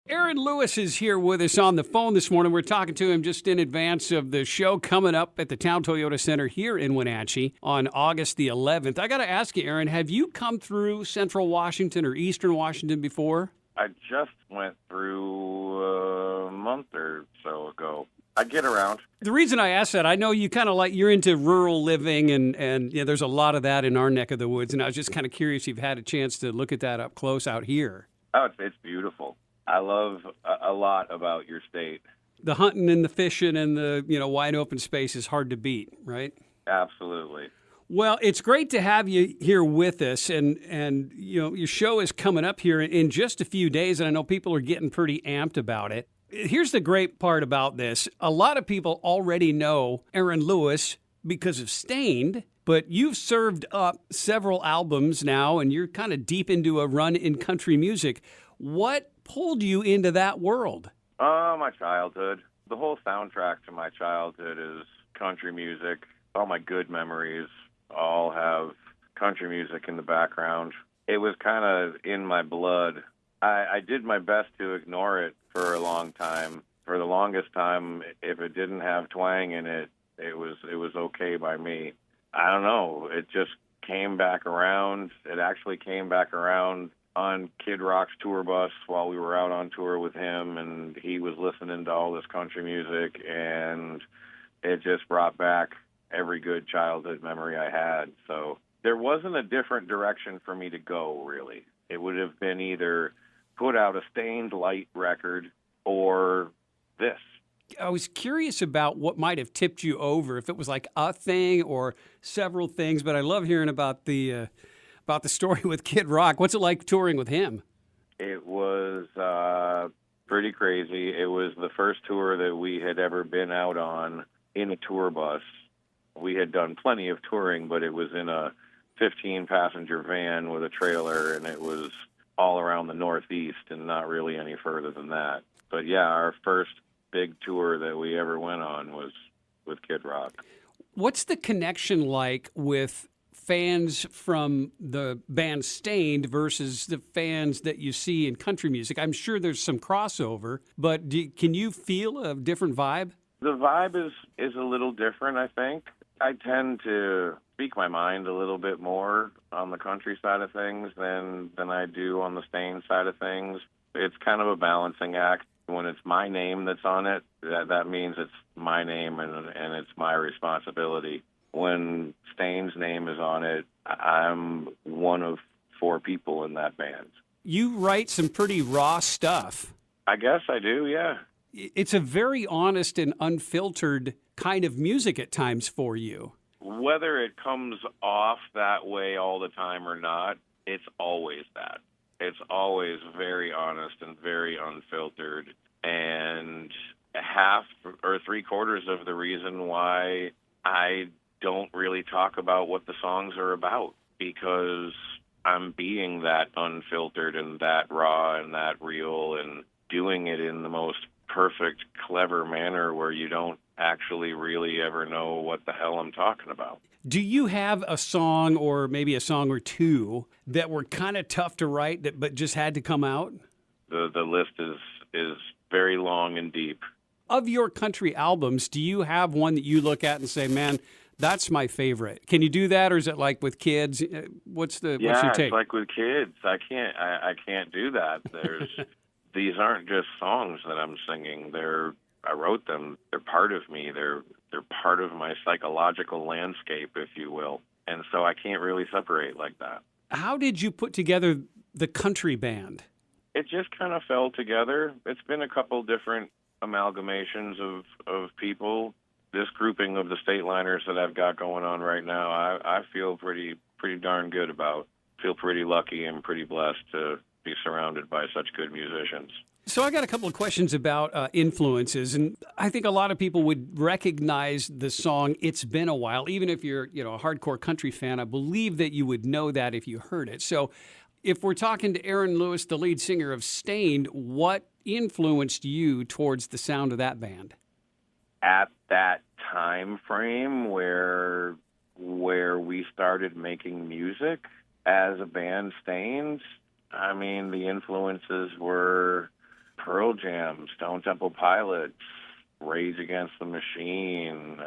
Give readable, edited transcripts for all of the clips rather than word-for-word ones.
Aaron Lewis is here with us on the phone this morning. We're talking to him just in advance of the show coming up at the Town Toyota Center here in Wenatchee on August the 11th. I got to ask you, Aaron, have you come through Central Washington or Eastern Washington before? I just went through a month or so ago. I get around. The reason I asked that, I know you kind of you're into rural living, and there's a lot of that in our neck of the woods, and I was just kind of curious if you've had a chance to look at that up close out here. Oh, it's beautiful. I love a lot about your state. The hunting and the fishing and the wide open space is hard to beat, right? Absolutely. Well, it's great to have you here with us, and your show is coming up here in just a few days, and I know people are getting pretty amped about it. Here's the great part about this. A lot of people already know Aaron Lewis because of Stained, but you've served up several albums now, and you're kind of deep into a run in country music. What pulled you into that world? My childhood. The whole soundtrack to my childhood is country music. All my good memories all have country music in the background. It was kind of in my blood. I did my best to ignore it for a long time. For the longest time, if it didn't have twang in it, it was okay by me. I don't know. It just came back around. It actually came back around on Kid Rock's tour bus while we were out on tour with him, and he was listening to all this country music, and it just brought back every good childhood memory I had. So there wasn't a different direction for me to go, really. It would have been either put out a Stained Light record or this. I was curious about what might have tipped you over, if it was like a thing or several things, but I love hearing about the story with Kid Rock. What's it like touring with him? It was pretty crazy. It was the first tour that we had ever been out on in a tour bus. We had done plenty of touring, but it was in a 15-passenger van with a trailer, and it was all around the Northeast and not really any further than that. But yeah, our first big tour that we ever went on was with Kid Rock. What's the connection like with fans from the band Stained versus the fans that you see in country music? I'm sure there's some crossover, but can you feel a different vibe? The vibe is a little different, I think. I tend to speak my mind a little bit more on the country side of things than I do on the Stained side of things. It's kind of a balancing act. When it's my name that's on it, that means it's my name and it's my responsibility. When Stained's name is on it, I'm one of 4 people in that band. You write some pretty raw stuff. I guess I do, yeah. It's a very honest and unfiltered kind of music at times for you. Whether it comes off that way all the time or not, it's always that. It's always very honest and very unfiltered. And half or 3/4 of the reason why I don't really talk about what the songs are about, because I'm being that unfiltered and that raw and that real and doing it in the most perfect, clever manner where you don't actually really ever know what the hell I'm talking about. Do you have a song or maybe a song or two that were kind of tough to write but just had to come out? The list is very long and deep. Of your country albums, do you have one that you look at and say, man, that's my favorite? Can you do that, or is it like with kids? What's your take? It's like with kids. I can't do that. These aren't just songs that I'm singing. I wrote them. They're part of me. They're part of my psychological landscape, if you will. And so I can't really separate like that. How did you put together the country band? It just kind of fell together. It's been a couple different amalgamations of people. This grouping of the State Liners that I've got going on right now, I feel pretty darn good about. Feel pretty lucky and pretty blessed to be surrounded by such good musicians. So I got a couple of questions about influences, and I think a lot of people would recognize the song "It's Been a While," even if you're a hardcore country fan. I believe that you would know that if you heard it. So, if we're talking to Aaron Lewis, the lead singer of Stained, what influenced you towards the sound of that band? At that time frame where we started making music as a band, Stained, I mean, the influences were Pearl Pearl Jam, Stone Temple Pilots, Rage Against the Machine,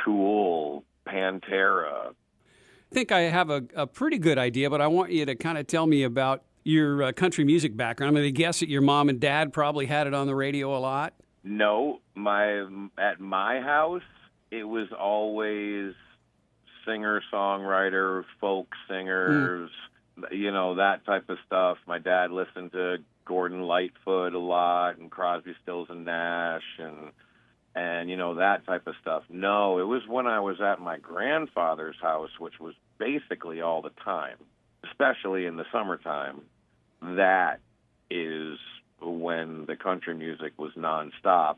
Tool, Pantera. I think I have a pretty good idea, but I want you to kind of tell me about your country music background. I'm going to guess that your mom and dad probably had it on the radio a lot. No, at my house, it was always singer-songwriter, folk singers, that type of stuff. My dad listened to Gordon Lightfoot a lot and Crosby, Stills and Nash and that type of stuff. No, it was when I was at my grandfather's house, which was basically all the time, especially in the summertime. That is when the country music was nonstop.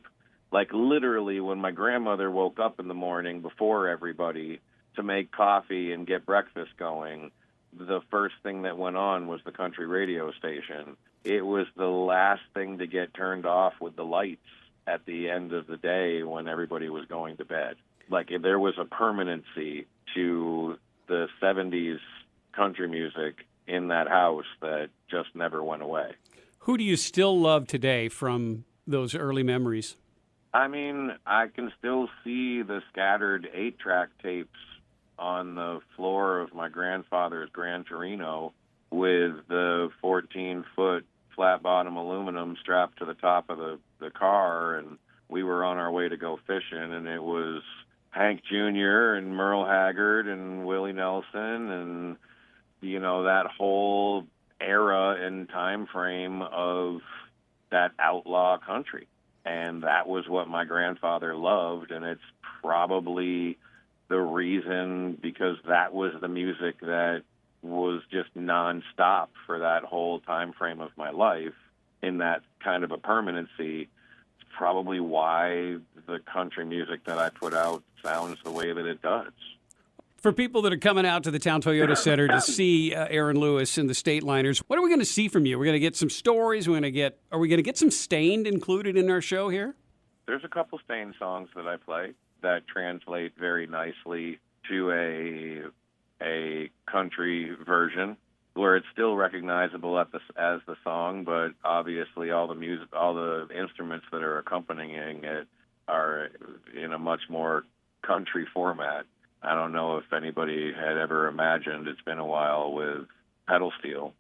Like literally when my grandmother woke up in the morning before everybody to make coffee and get breakfast going, the first thing that went on was the country radio station. It was the last thing to get turned off with the lights at the end of the day when everybody was going to bed. Like there was a permanency to the 70s country music in that house that just never went away. Who do you still love today from those early memories? I mean, I can still see the scattered 8-track tapes on the floor of my grandfather's Gran Torino with the 14-foot flat-bottom aluminum strapped to the top of the car, and we were on our way to go fishing, and it was Hank Jr. and Merle Haggard and Willie Nelson and, that whole era and time frame of that outlaw country. And that was what my grandfather loved, and it's probably the reason, because that was the music that was just nonstop for that whole time frame of my life in that kind of a permanency. It's probably why the country music that I put out sounds the way that it does. For people that are coming out to the Town Toyota Center to see Aaron Lewis and the Stateliners, what are we going to see from you? We're going to get some stories. Are we going to get some Stained included in our show here? There's a couple Stained songs that I play that translate very nicely to a country version where it's still recognizable as the song, but obviously all the music, all the instruments that are accompanying it are in a much more country format. I don't know if anybody had ever imagined, it's been a while, with pedal steel.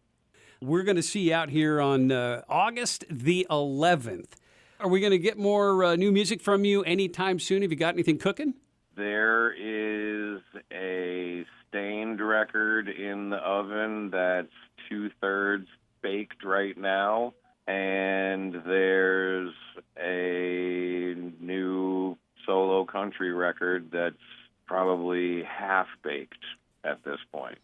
We're going to see you out here on August the 11th. Are we going to get more new music from you anytime soon? Have you got anything cooking? There is a Stained record in the oven that's 2/3 baked right now, and there's a new solo country record that's probably half baked at this point.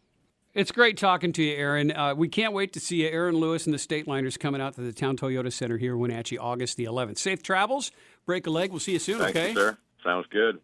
It's great talking to you, Aaron. We can't wait to see you. Aaron Lewis and the Stateliners coming out to the Town Toyota Center here in Wenatchee, August the 11th. Safe travels. Break a leg. We'll see you soon, Thank okay? you, sir. Sounds good.